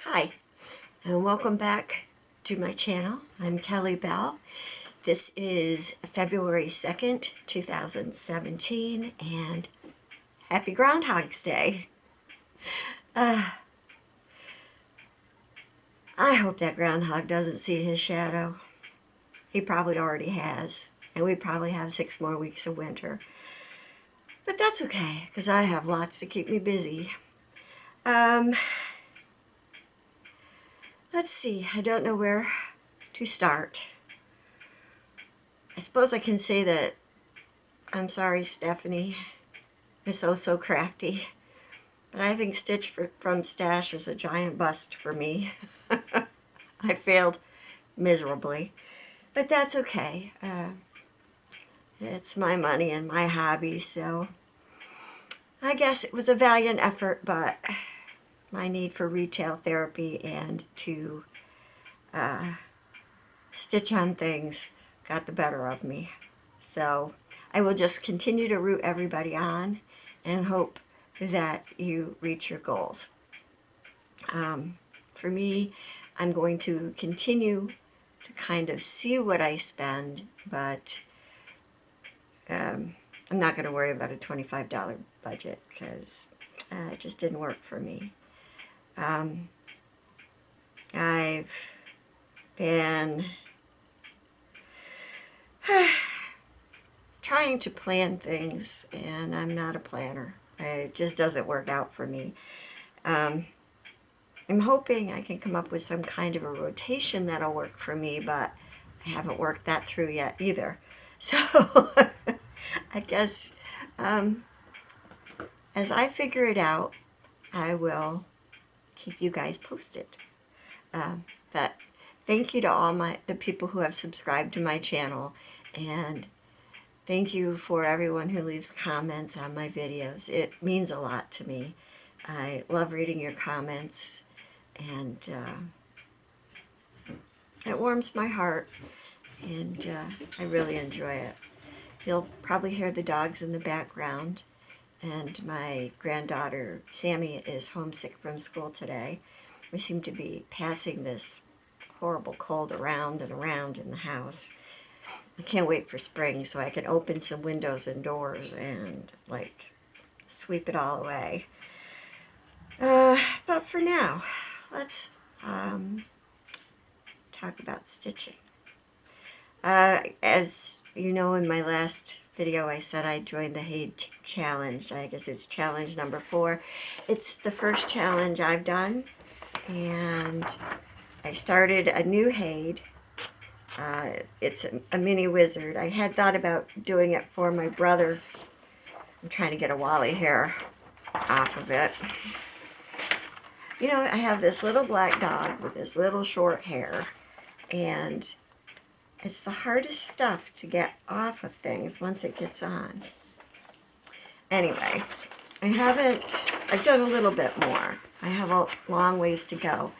Hi, and welcome back to my channel. I'm Kelly Bell. This is February 2nd, 2017, and happy Groundhog's Day. I hope that groundhog doesn't see his shadow. He probably already has, and we probably have 6 more weeks of winter. But that's okay, because I have lots to keep me busy. Let's see, I don't know where to start. I suppose I can say that I'm sorry, Stephanie is so crafty, but I think Stitch from Stash is a giant bust for me. I failed miserably, but that's okay. It's my money and my hobby, so I guess it was a valiant effort, but my need for retail therapy and to stitch on things got the better of me. So I will just continue to root everybody on and hope that you reach your goals. For me, I'm going to continue to kind of see what I spend, but I'm not going to worry about a $25 budget because it just didn't work for me. I've been trying to plan things, and I'm not a planner. It just doesn't work out for me. I'm hoping I can come up with some kind of a rotation that'll work for me, but I haven't worked that through yet either. So I guess as I figure it out, I will keep you guys posted. But thank you to all the people who have subscribed to my channel, and thank you for everyone who leaves comments on my videos. It means a lot to me. I love reading your comments, and it warms my heart, and I really enjoy it. You'll probably hear the dogs in the background, and my granddaughter Sammy is homesick from school today. We seem to be passing this horrible cold around and around in the house. I can't wait for spring so I can open some windows and doors and like sweep it all away. But for now, let's talk about stitching. As you know, in my last video I said I joined the Haid challenge. I guess it's challenge number 4. It's the first challenge I've done, and I started a new Haid. It's a mini wizard. I had thought about doing it for my brother. I'm trying to get a Wally hair off of it. You know, I have this little black dog with this little short hair, and it's the hardest stuff to get off of things once it gets on. Anyway, I've done a little bit more. I have a long ways to go,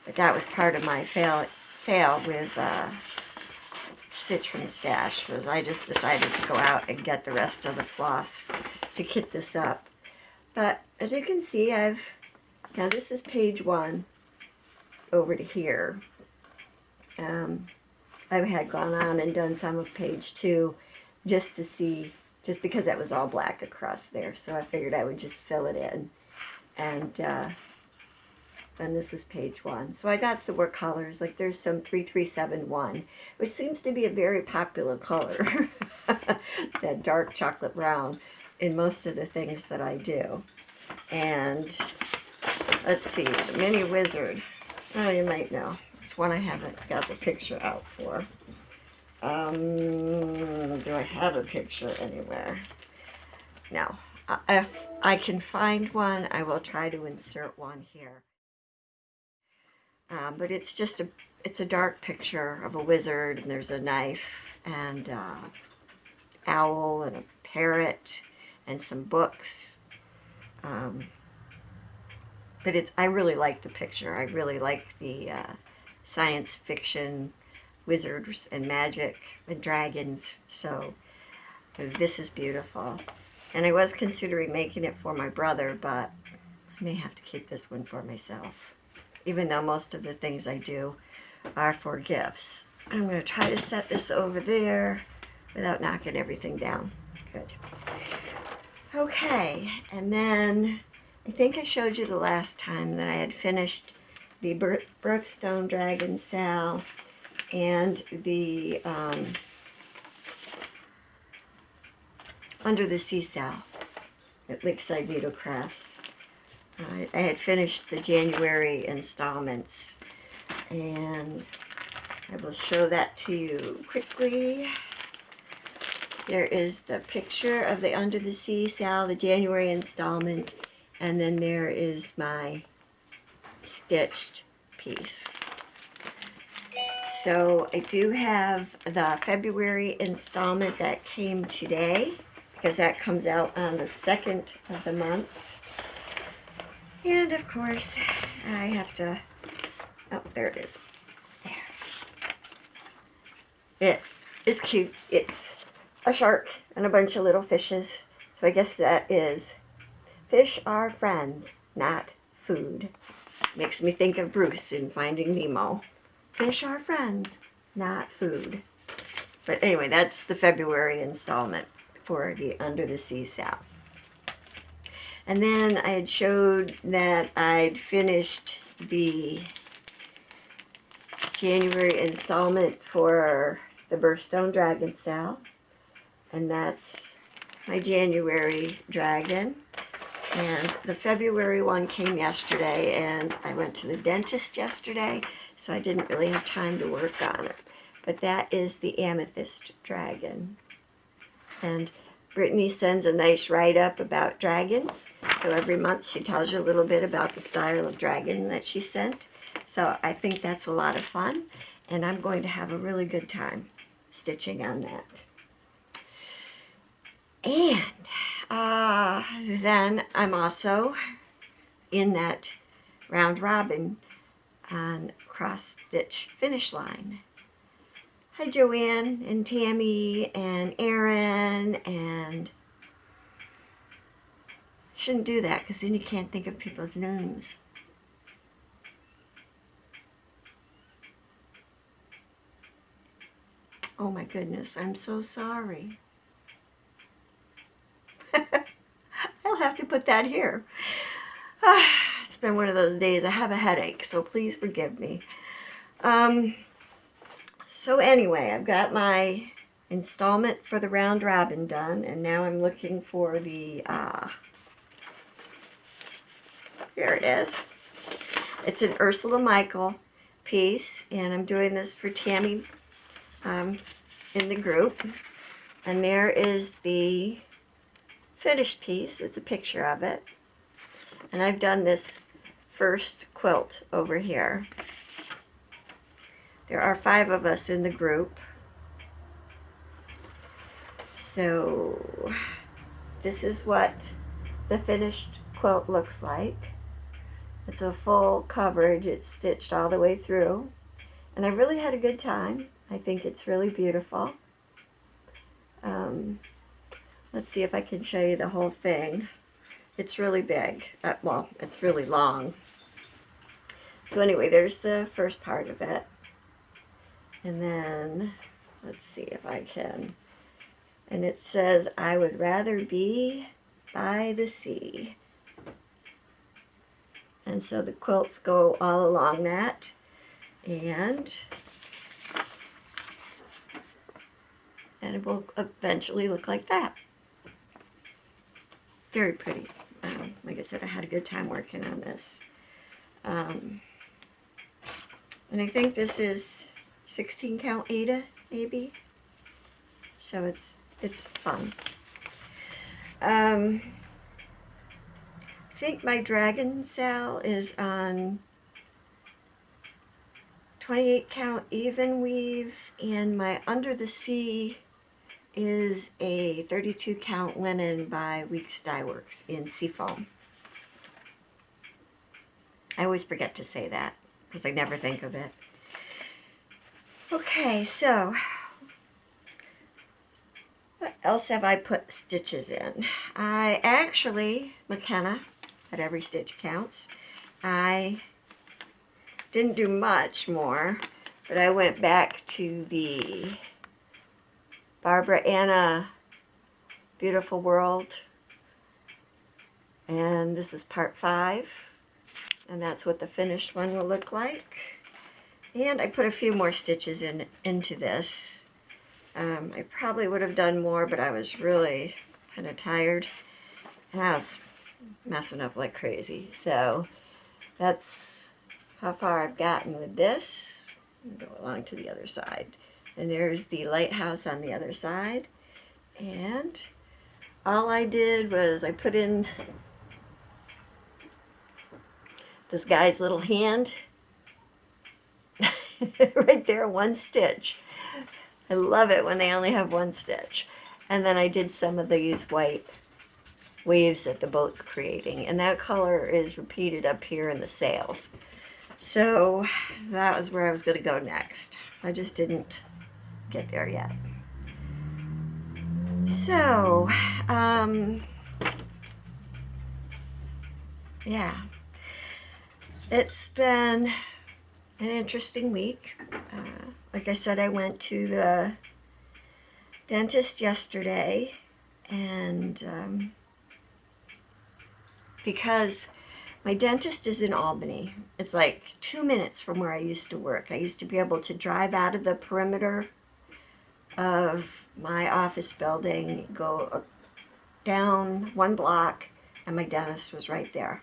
but that was part of my fail with Stitch from Stash, was I just decided to go out and get the rest of the floss to kit this up. But as you can see, now this is page 1 over to here. I had gone on and done some of page 2 just to see, just because it was all black across there, so I figured I would just fill it in. And then this is page 1. So I got some more colors, like there's some 3371, which seems to be a very popular color, that dark chocolate brown, in most of the things that I do. And let's see, the mini wizard. Oh, you might know. It's one I haven't got the picture out for. Do I have a picture anywhere? No. If I can find one, I will try to insert one here. But it's just it's a dark picture of a wizard, and there's a knife and owl and a parrot and some books. But I really like the picture. I really like the science fiction wizards and magic and dragons. So this is beautiful. And I was considering making it for my brother, but I may have to keep this one for myself. even though most of the things I do are for gifts. I'm going to try to set this over there without knocking everything down. Good. Okay, and then I think I showed you the last time that I had finished the birthstone dragon Sal and the Under the Sea Sal at Lakeside Needle Crafts. I had finished the January installments, and I will show that to you quickly. There is the picture of the Under the Sea Sal, the January installment, and then there is my stitched piece. So I do have the February installment that came today, because that comes out on the 2nd of the month. And of course, I have to, oh, there it is. There. It is cute. It's a shark and a bunch of little fishes. So I guess that is fish are friends, not food. Makes me think of Bruce in Finding Nemo. Fish are friends, not food. But anyway, that's the February installment for the Under the Sea Sal. And then I had showed that I'd finished the January installment for the Birthstone Dragon Sal. And that's my January dragon. And the February one came yesterday, and I went to the dentist yesterday, so I didn't really have time to work on it. But that is the amethyst dragon. And Brittany sends a nice write-up about dragons. So every month she tells you a little bit about the style of dragon that she sent. So I think that's a lot of fun, and I'm going to have a really good time stitching on that. And then I'm also in that round robin on cross stitch finish line. Hi Joanne and Tammy and Erin, and shouldn't do that because then you can't think of people's names. Oh my goodness, I'm so sorry. I'll have to put that here. It's been one of those days. I have a headache, so please forgive me. So anyway, I've got my installment for the round robin done, and now I'm looking for the, there it is. It's an Ursula Michael piece, and I'm doing this for Tammy in the group. And there is the finished piece. It's a picture of it. And I've done this first quilt over here. There are 5 of us in the group. So this is what the finished quilt looks like. It's a full coverage. It's stitched all the way through. And I really had a good time. I think it's really beautiful. Let's see if I can show you the whole thing. It's really big. Well, it's really long. So anyway, there's the first part of it. And then, let's see if I can. And it says, I would rather be by the sea. And so the quilts go all along that. And it will eventually look like that. Very pretty. Like I said, I had a good time working on this. And I think this is 16 count Aida, maybe. So it's fun. I think my Dragon Sal is on 28 count even weave, and my Under the Sea is a 32 count linen by Weeks Dye Works in seafoam. I always forget to say that because I never think of it. Okay, so what else have I put stitches in? I actually, McKenna, at Every Stitch Counts, I didn't do much more, but I went back to the Barbara Anna Beautiful World, and this is part 5, and that's what the finished one will look like. And I put a few more stitches into this. I probably would have done more, but I was really kind of tired, and I was messing up like crazy. So that's how far I've gotten with this. Go along to the other side. And there's the lighthouse on the other side. And all I did was I put in this guy's little hand right there, one stitch. I love it when they only have one stitch. And then I did some of these white waves that the boat's creating, and that color is repeated up here in the sails. So that was where I was going to go next. I just didn't get there yet. So yeah, it's been an interesting week. Like I said, I went to the dentist yesterday, and because my dentist is in Albany, it's like 2 minutes from where I used to work. I used to be able to drive out of the perimeter of my office building, go down 1 block, and my dentist was right there.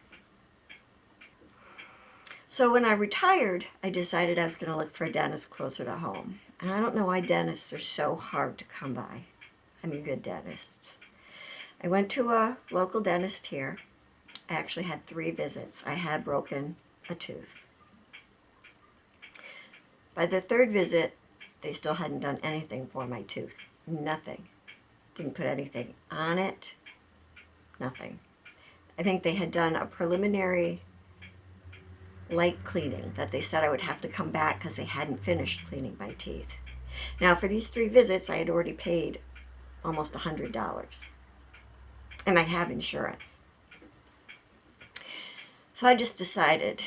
So when I retired, I decided I was going to look for a dentist closer to home. And I don't know why dentists are so hard to come by. I mean, good dentists. I went to a local dentist here. I actually had 3 visits. I had broken a tooth. By the 3rd visit, they still hadn't done anything for my tooth. Nothing. Didn't put anything on it. Nothing. I think they had done a preliminary light cleaning that they said I would have to come back because they hadn't finished cleaning my teeth. Now, for these 3 visits, I had already paid almost $100. And I have insurance. So I just decided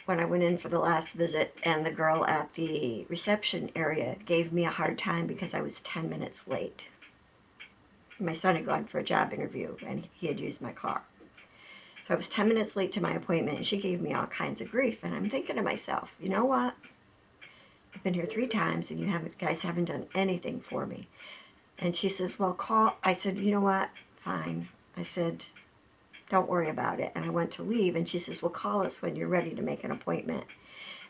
when I went in for the last visit, and the girl at the reception area gave me a hard time because I was 10 minutes late. My son had gone for a job interview, and he had used my car. So I was 10 minutes late to my appointment, and she gave me all kinds of grief. And I'm thinking to myself, you know what? I've been here 3 times, and you guys haven't done anything for me. And she says, well, call. I said, you know what? Fine. I said, don't worry about it. And I went to leave, and she says, well, call us when you're ready to make an appointment.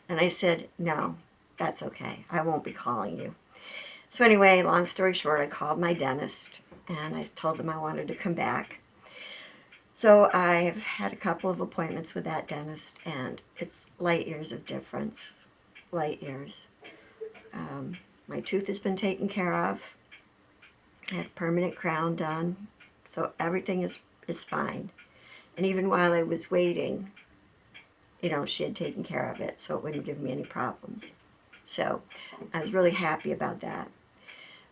And I said, no, that's okay. I won't be calling you. So anyway, long story short, I called my dentist, and I told them I wanted to come back. So I've had a couple of appointments with that dentist, and it's light years of difference. Light years. My tooth has been taken care of. I had a permanent crown done, so everything is fine. And even while I was waiting, you know, she had taken care of it, so it wouldn't give me any problems. So I was really happy about that.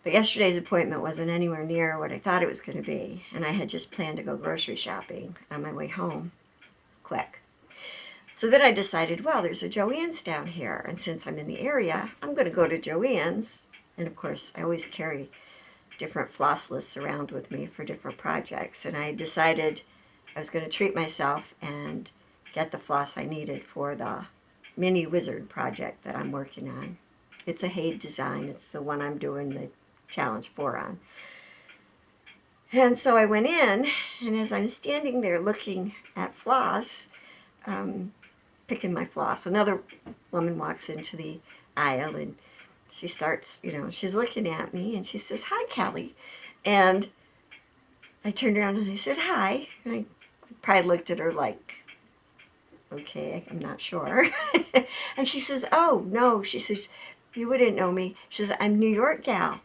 But yesterday's appointment wasn't anywhere near what I thought it was going to be, and I had just planned to go grocery shopping on my way home, quick. So then I decided, well, there's a Joann's down here, and since I'm in the area, I'm going to go to Joann's. And of course, I always carry different floss lists around with me for different projects, and I decided I was going to treat myself and get the floss I needed for the mini wizard project that I'm working on. It's a Haid design. It's the one I'm doing the challenge 4 on. And so I went in, and as I'm standing there looking at floss, picking my floss, another woman walks into the aisle, and she starts, you know, she's looking at me, and she says, hi, Kelly. And I turned around and I said, hi. And I probably looked at her like, okay, I'm not sure. And she says, oh, no. She says, you wouldn't know me. She says, I'm New York gal,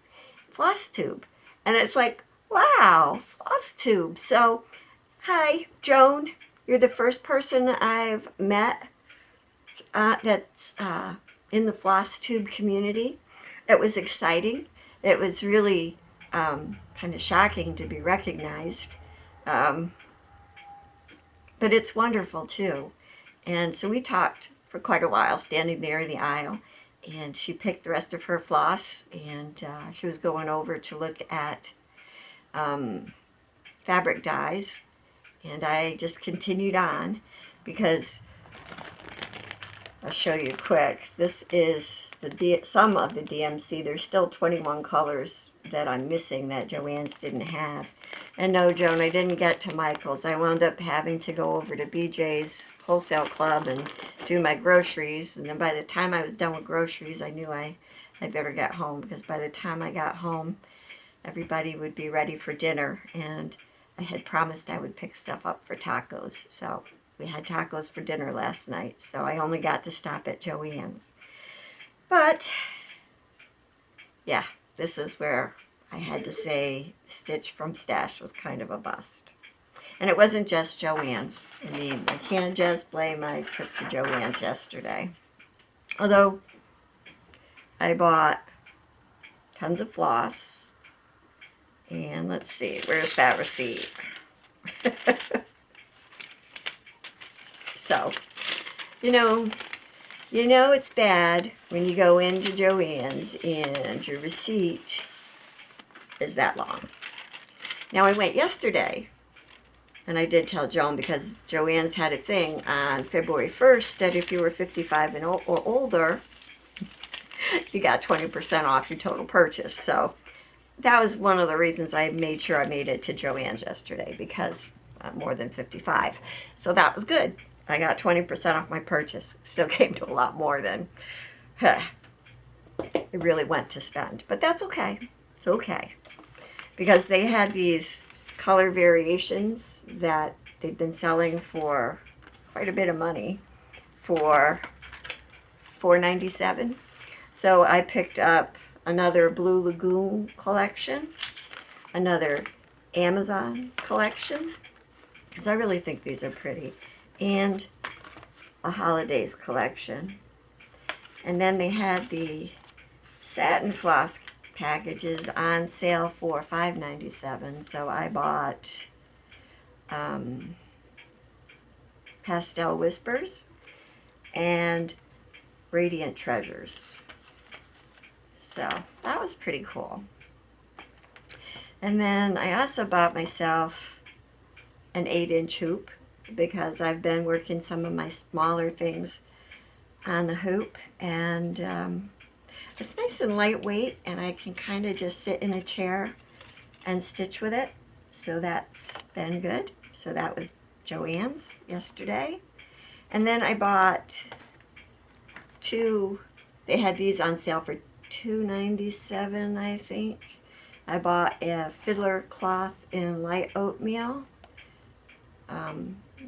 Floss Tube. And it's like, wow, Floss Tube. So, hi, Joan. You're the first person I've met that's in the Floss Tube community. It was exciting. It was really kind of shocking to be recognized. But it's wonderful, too. And so we talked for quite a while, standing there in the aisle. And she picked the rest of her floss, and she was going over to look at fabric dyes. And I just continued on because I'll show you quick. This is some of the DMC. There's still 21 colors that I'm missing that Joann's didn't have. And no, Joan, I didn't get to Michael's. I wound up having to go over to BJ's Wholesale Club and do my groceries. And then by the time I was done with groceries, I knew I better get home, because by the time I got home, everybody would be ready for dinner. And I had promised I would pick stuff up for tacos. So we had tacos for dinner last night, so I only got to stop at Joann's. But, yeah, this is where I had to say Stitch from Stash was kind of a bust. And it wasn't just Joann's. I mean, I can't just blame my trip to Joann's yesterday. Although, I bought tons of floss. And let's see, where's that receipt? So, you know it's bad when you go into Joann's and your receipt is that long. Now, I went yesterday, and I did tell Joan, because Joann's had a thing on February 1st that if you were 55 and or older, you got 20% off your total purchase. So that was one of the reasons I made sure I made it to Joann's yesterday, because I'm more than 55. So that was good. I got 20% off my purchase. Still came to a lot more than it really went to spend. But that's okay. It's okay. Because they had these color variations that they've been selling for quite a bit of money for $4.97. So I picked up another Blue Lagoon collection, another Amazon collection, because I really think these are pretty, and a holidays collection. And then they had the satin floss packages on sale for $5.97. So I bought Pastel Whispers and Radiant Treasures. So that was pretty cool. And then I also bought myself an 8-inch hoop, because I've been working some of my smaller things on the hoop, and it's nice and lightweight, and I can kind of just sit in a chair and stitch with it. So that's been good. So that was Joann's yesterday. And then I bought two, they had these on sale for $2.97, I think. I bought a fiddler cloth in light oatmeal.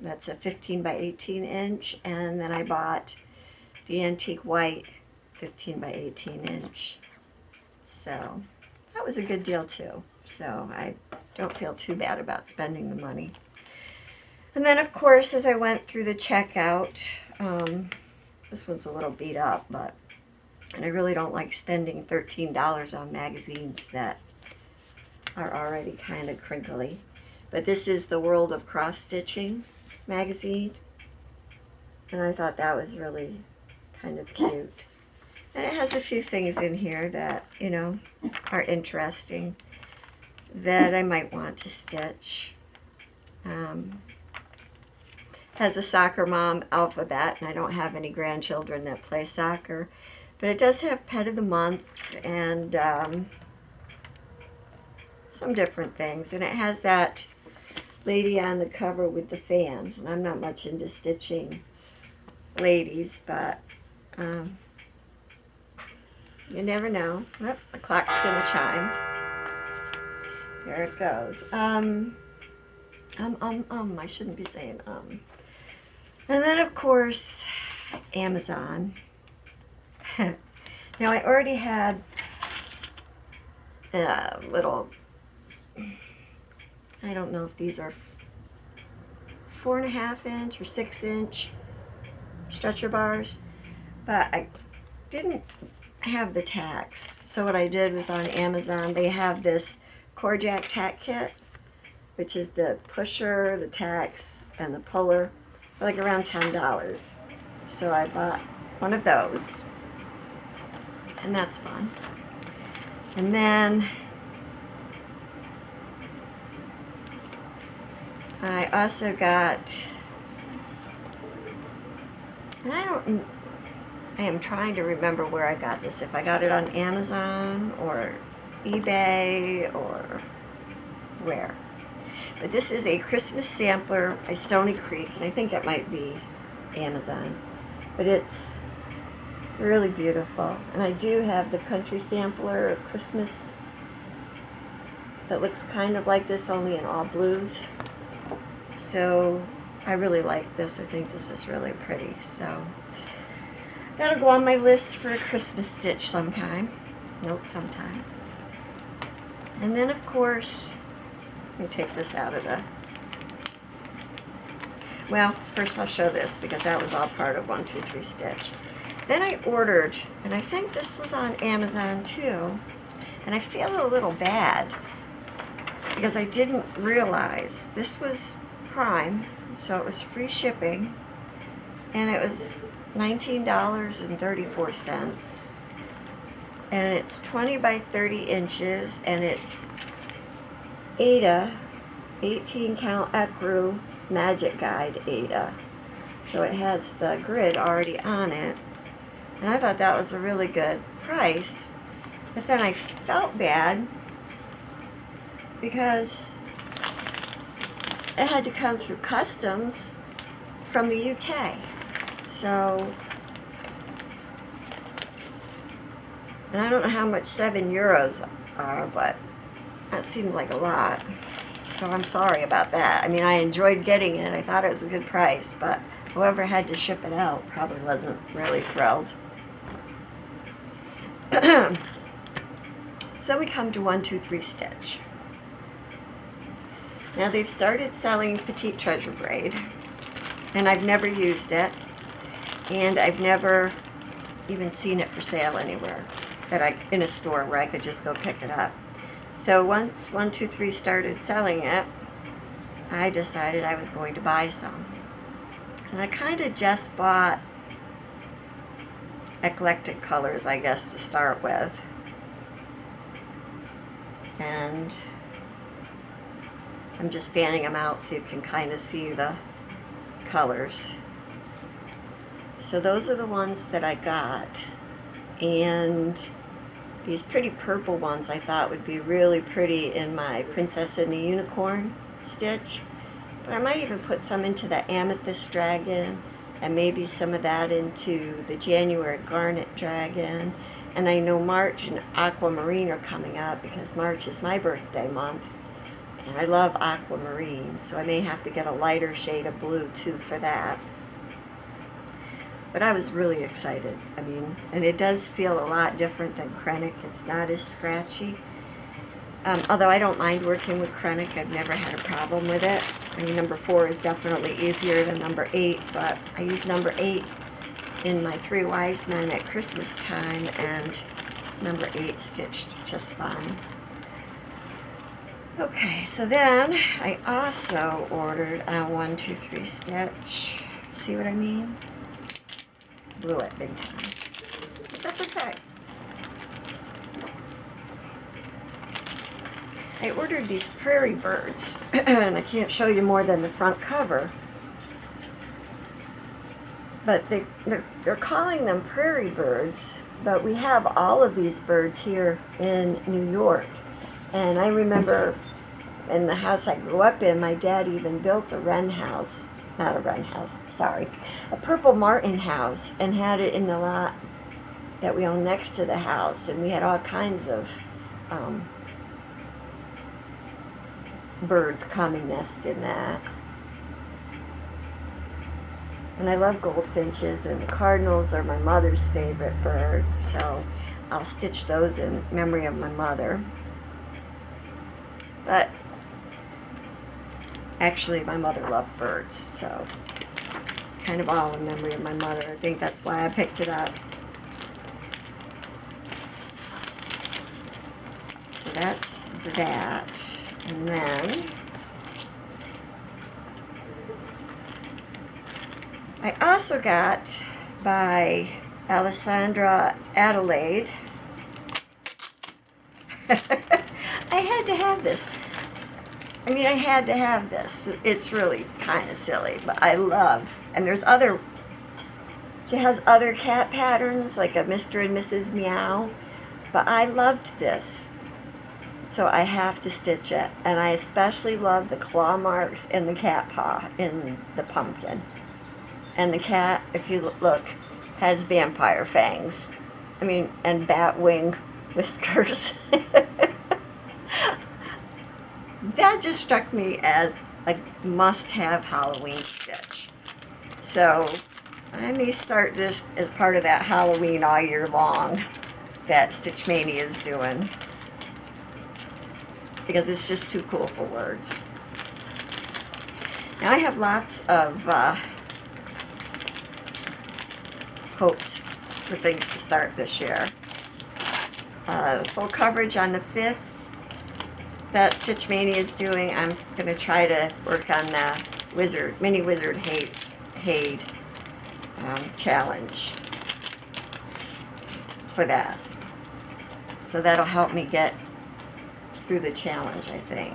That's a 15 by 18 inch. And then I bought the antique white 15 by 18 inch. So that was a good deal too. So I don't feel too bad about spending the money. And then, of course, as I went through the checkout, this one's a little beat up, and I really don't like spending $13 on magazines that are already kind of crinkly. But this is the World of Cross Stitching magazine, and I thought that was really kind of cute. And it has a few things in here that, are interesting that I might want to stitch. Has a soccer mom alphabet, and I don't have any grandchildren that play soccer, but it does have Pet of the Month and some different things. And it has that lady on the cover with the fan, and I'm not much into stitching ladies, but you never know. Oh, the clock's gonna chime. There it goes. I shouldn't be saying And then, of course, Amazon. Now, I already had a little, I don't know if these are 4.5 inch or 6 inch stretcher bars, but I didn't have the tacks. So what I did was on Amazon, they have this core jack tack kit, which is the pusher, the tacks, and the puller, like around $10. So I bought one of those, and that's fun. And then I also got, and I am trying to remember where I got this, if I got it on Amazon or eBay or where. But this is a Christmas sampler by Stony Creek, and I think that might be Amazon. But it's really beautiful. And I do have the country sampler Christmas that looks kind of like this, only in all blues. So I really like this. I think this is really pretty. So that'll go on my list for a Christmas stitch sometime. Nope, sometime. And then of course, let me take this out of the, well, first I'll show this because that was all part of 1, 2, 3 stitch. Then I ordered, and I think this was on Amazon too, and I feel a little bad because I didn't realize this was Prime, so it was free shipping, and it was $19.34, and it's 20 by 30 inches, and it's Ada 18 count Ecru Magic Guide Ada, so it has the grid already on it, and I thought that was a really good price. But then I felt bad because it had to come through customs from the UK. So, and I don't know how much €7 are, but that seems like a lot. So I'm sorry about that. I mean, I enjoyed getting it. I thought it was a good price, but whoever had to ship it out probably wasn't really thrilled. So we come to 1, 2, 3 stitch. Now they've started selling Petite Treasure braid, and I've never used it, and I've never even seen it for sale anywhere in a store where I could just go pick it up. So once 1, 2, 3 started selling it, I decided I was going to buy some. And I kind of just bought eclectic colors, I guess, to start with. And I'm just fanning them out so you can kind of see the colors. So those are the ones that I got. And these pretty purple ones I thought would be really pretty in my Princess and the Unicorn stitch. But I might even put some into the Amethyst Dragon, and maybe some of that into the January Garnet Dragon. And I know March and Aquamarine are coming up because March is my birthday month. And I love aquamarine, so I may have to get a lighter shade of blue too for that. But I was really excited. I mean, and it does feel a lot different than Krennic. It's not as scratchy. Although I don't mind working with Krennic. I've never had a problem with it. I mean, number 4 is definitely easier than number 8, but I use number 8 in my 3 Wise Men at Christmas time, and number 8 stitched just fine. Okay, so then I also ordered a 1, 2, 3 stitch. See what I mean? Blew it big time. But that's okay. I ordered these prairie birds, and I can't show you more than the front cover. But they're calling them prairie birds, but we have all of these birds here in New York. And I remember in the house I grew up in, my dad even built a wren house. Not a wren house, sorry. A purple martin house, and had it in the lot that we own next to the house. And we had all kinds of birds come and nest in that. And I love goldfinches, and the cardinals are my mother's favorite bird. So I'll stitch those in memory of my mother. But actually, my mother loved birds, so it's kind of all in memory of my mother. I think that's why I picked it up. So that's that. And then I also got by Alessandra Adelaide. I had to have this. I mean, I had to have this. It's really kind of silly, but I love, and there's other, she has other cat patterns, like a Mr. and Mrs. Meow, but I loved this. So I have to stitch it, and I especially love the claw marks in the cat paw in the pumpkin. And the cat, if you look, has vampire fangs. I mean, and bat wing whiskers. That just struck me as a must-have Halloween stitch. So I may start this as part of that Halloween all year long that Stitch Mania is doing, because it's just too cool for words. Now I have lots of hopes for things to start this year. Full coverage on the 5th that Stitch Mania is doing. I'm going to try to work on the Mini Wizard Hade challenge for that. So that'll help me get through the challenge, I think.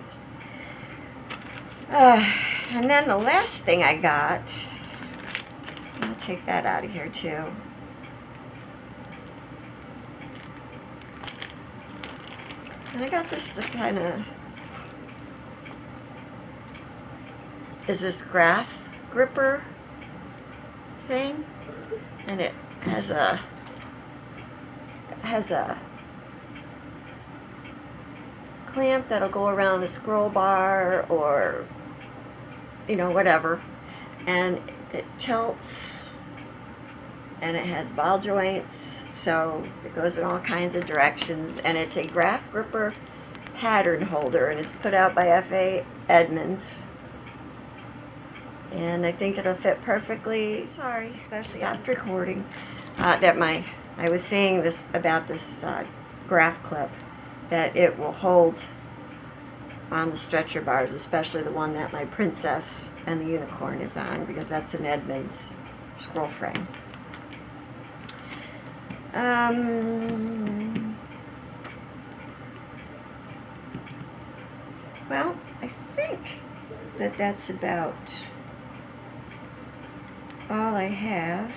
And then the last thing I got, I'll take that out of here too. And I got this kind of, is this graph gripper thing, and it has a clamp that'll go around a scroll bar, or you know, whatever, and it tilts, and it has ball joints, so it goes in all kinds of directions, and it's a graph gripper pattern holder, and it's put out by F.A. Edmonds, and I think it'll fit perfectly. Sorry, especially stopped recording. I was saying this about this graph clip, that it will hold on the stretcher bars, especially the one that my princess and the unicorn is on, because that's an Edmonds scroll frame. Well, I think that that's about all I have.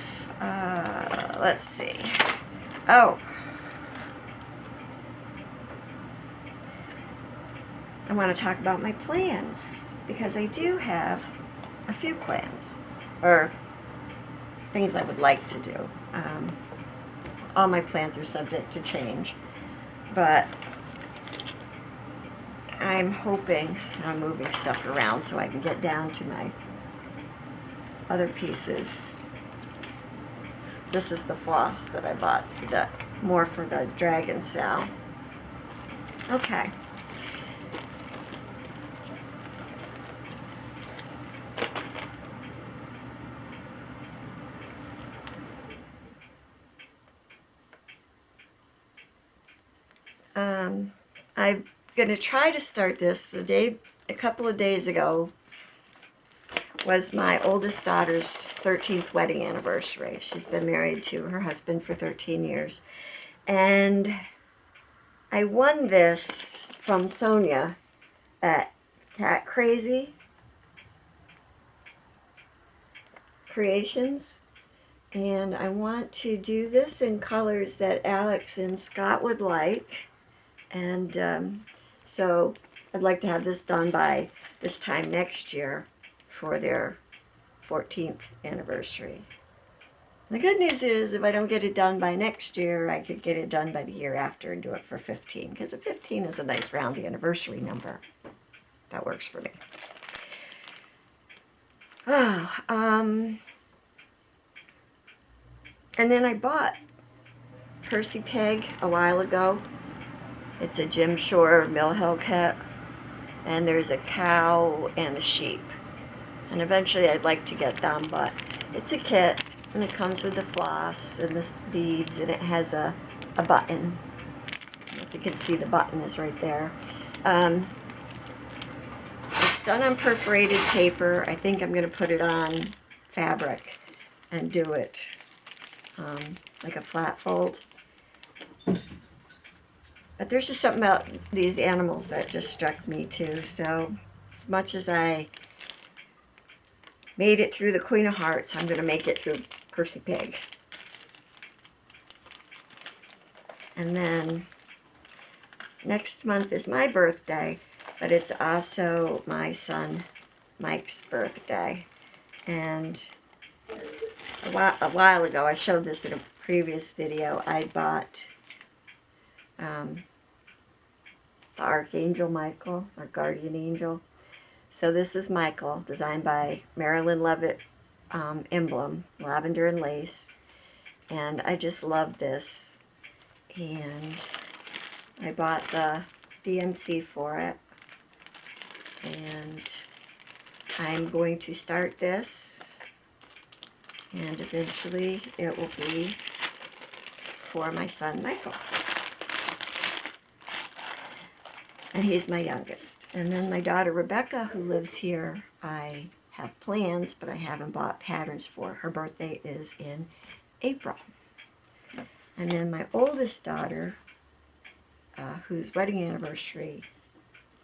Let's see. Oh, I want to talk about my plans, because I do have a few plans, or things I would like to do. All my plans are subject to change, but I'm hoping, I'm moving stuff around so I can get down to my other pieces. This is the floss that I bought for the dragon sow. Okay. I'm going to try to start this. A couple of days ago was my oldest daughter's 13th wedding anniversary. She's been married to her husband for 13 years. And I won this from Sonia at Cat Crazy Creations. And I want to do this in colors that Alex and Scott would like. And so I'd like to have this done by this time next year for their 14th anniversary. The good news is, if I don't get it done by next year, I could get it done by the year after and do it for 15, because a 15 is a nice round anniversary number. That works for me. And then I bought Percy Peg a while ago. It's a Jim Shore Mill Hill kit, and there's a cow and a sheep. And eventually I'd like to get them, but it's a kit, and it comes with the floss and the beads, and it has a button. If you can see, the button is right there. It's done on perforated paper. I think I'm going to put it on fabric and do it like a flat fold. But there's just something about these animals that just struck me too. So as much as I made it through the Queen of Hearts, I'm going to make it through Percy Pig. And then next month is my birthday, but it's also my son Mike's birthday. And a while ago, I showed this in a previous video, I bought the Archangel Michael, or Guardian Angel. So this is Michael, designed by Marilyn Levitt emblem, lavender and lace. And I just love this. And I bought the DMC for it. And I'm going to start this. And eventually it will be for my son Michael. And he's my youngest. And then my daughter Rebecca, who lives here, I have plans, but I haven't bought patterns for. Her birthday is in April. And then my oldest daughter, whose wedding anniversary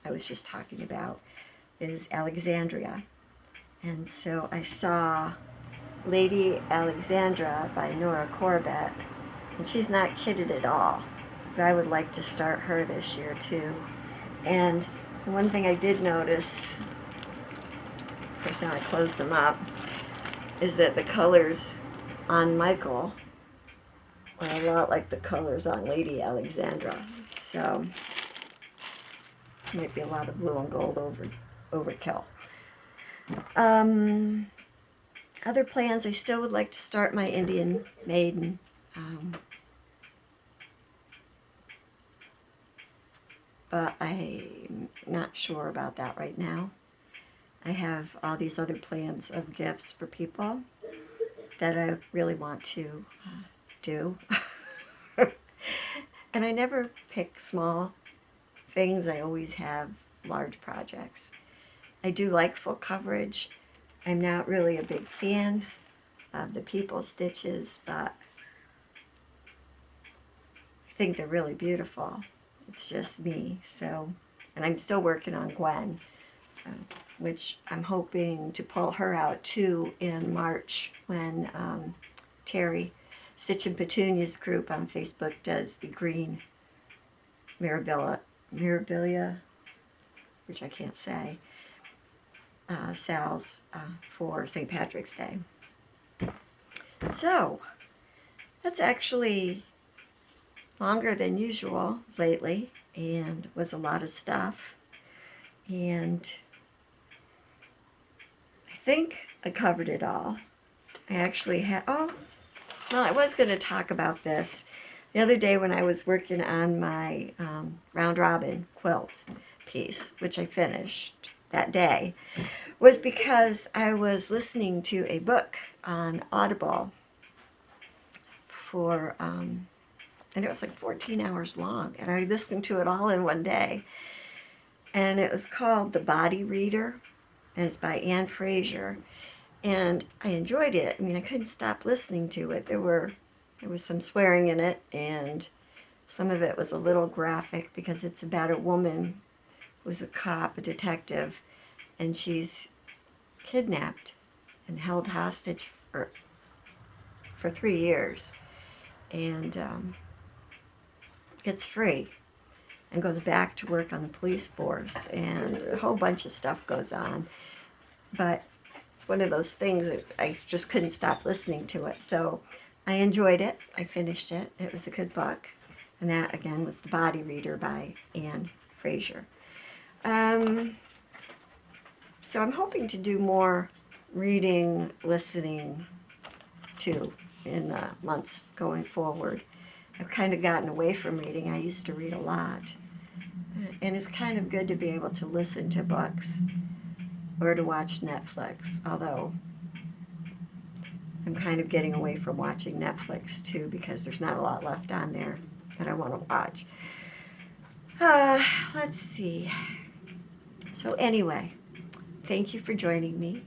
I was just talking about, is Alexandria. And so I saw Lady Alexandra by Nora Corbett, and she's not kidded at all. But I would like to start her this year too. And the one thing I did notice, of course now I closed them up, is that the colors on Michael are a lot like the colors on Lady Alexandra. So might be a lot of blue and gold overkill. Other plans, I still would like to start my Indian Maiden. But I'm not sure about that right now. I have all these other plans of gifts for people that I really want to do. And I never pick small things. I always have large projects. I do like full coverage. I'm not really a big fan of the people stitches, but I think they're really beautiful. It's just me. So, and I'm still working on Gwen, which I'm hoping to pull her out too in March when Terry Stitch and Petunia's group on Facebook does the green mirabilia, which I can't say, sales for St. Patrick's Day. So that's actually longer than usual lately, and was a lot of stuff. And I think I covered it all. I actually had, well, I was going to talk about this the other day when I was working on my round robin quilt piece, which I finished that day, was because I was listening to a book on Audible for, and it was like 14 hours long, and I listened to it all in one day. And it was called The Body Reader, and it's by Anne Fraser. And I enjoyed it. I mean, I couldn't stop listening to it. There was some swearing in it, and some of it was a little graphic because it's about a woman who's a cop, a detective, and she's kidnapped and held hostage for 3 years, and gets free and goes back to work on the police force, and a whole bunch of stuff goes on. But it's one of those things that I just couldn't stop listening to it. So I enjoyed it. I finished it. It was a good book. And that, again, was The Body Reader by Anne Fraser. So I'm hoping to do more reading, listening, too, in the months going forward. I've kind of gotten away from reading. I used to read a lot. And it's kind of good to be able to listen to books or to watch Netflix, although I'm kind of getting away from watching Netflix too because there's not a lot left on there that I want to watch. Let's see. So anyway, thank you for joining me.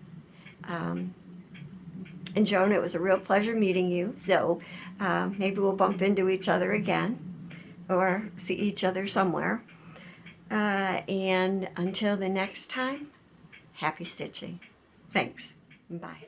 And Joan, it was a real pleasure meeting you. So maybe we'll bump into each other again or see each other somewhere. And until the next time, happy stitching. Thanks. Bye.